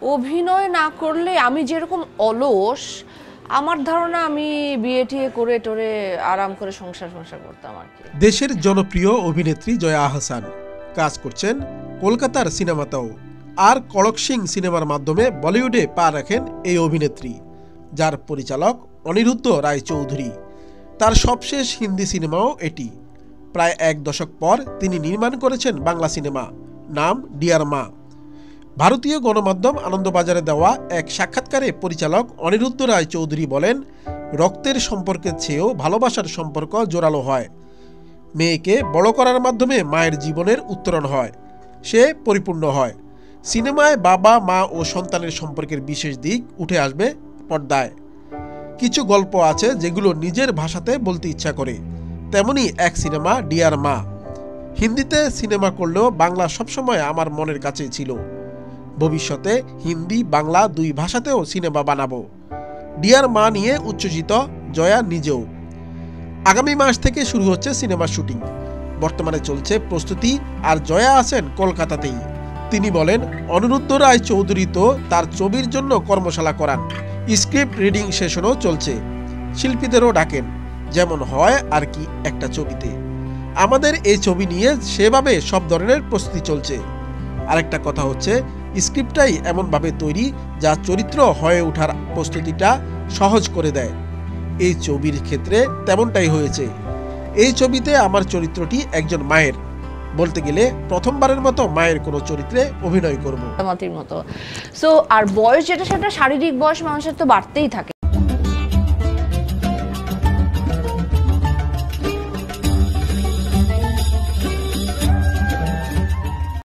অভিনয় না করলে আমি যেরকম অলস, আমার ধারণা আমি বিয়ে টিয়ে করে টোরে আরাম করে সংসার করতাম আর কি। দেশের জনপ্রিয় অভিনেত্রী জয়া আহসান কাজ করছেন কলকাতার সিনেমাতেও। আর কড়ক সিং সিনেমার মাধ্যমে বলিউডে পা রাখেন এই অভিনেত্রী, যার পরিচালক অনিরুদ্ধ রায় চৌধুরী। তার সবশেষ হিন্দি সিনেমাও এটি। প্রায় এক দশক পর তিনি নির্মাণ করেছেন বাংলা সিনেমা, নাম ডিয়ার মা। ভারতীয় গণমাধ্যম আনন্দবাজারে দেওয়া এক সাক্ষাৎকারে পরিচালক অনিরুদ্ধ রায় চৌধুরী বলেন, রক্তের সম্পর্কের চেয়েও ভালোবাসার সম্পর্ক জোরালো হয়। মেয়েকে বড় করার মাধ্যমে মায়ের জীবনের উত্তরণ হয়, সে পরিপূর্ণ হয়। সিনেমায় বাবা মা ও সন্তানের সম্পর্কের বিশেষ দিক উঠে আসবে পর্দায়। কিছু গল্প আছে যেগুলো নিজের ভাষাতে বলতে ইচ্ছা করে, তেমনি এক সিনেমা ডিয়ার মা। হিন্দিতে সিনেমা করলেও বাংলা সবসময় আমার মনের কাছেই ছিল। ভবিষ্যতে হিন্দি বাংলা দুই ভাষাতেও সিনেমা বানাবো। ডিয়ার মা নিয়ে উচ্ছ্বসিত জয়া নিজেও। আগামী মাস থেকে শুরু হচ্ছে সিনেমার শুটিং। বর্তমানে চলছে প্রস্তুতি, আর জয়া আছেন কলকাতাতেই। তিনি বলেন, অনিরুদ্ধ রায় চৌধুরী তো তার ছবির জন্য কর্মশালা করান, স্ক্রিপ্ট রিডিং সেশনও চলছে, শিল্পীদেরও ডাকেন, যেমন হয় আর কি একটা ছবিতে। আমাদের এই ছবি নিয়ে সেভাবে সব ধরনের প্রস্তুতি চলছে। আরেকটা কথা হচ্ছে, স্ক্রিপ্টটাই এমনভাবে তৈরি যা চরিত্র হয়ে ওঠার প্রস্তুতিটা সহজ করে দেয়। এই ছবির ক্ষেত্রে তেমনটাই হয়েছে। এই ছবিতে আমার চরিত্রটি একজন মায়ের, বলতে গেলে প্রথমবারের মতো মায়ের কোনো চরিত্রে অভিনয় করব। মতো। সো আর বয়স যেটা, সেটা শারীরিক বয়স মানুষের তো বাড়তেই থাকে।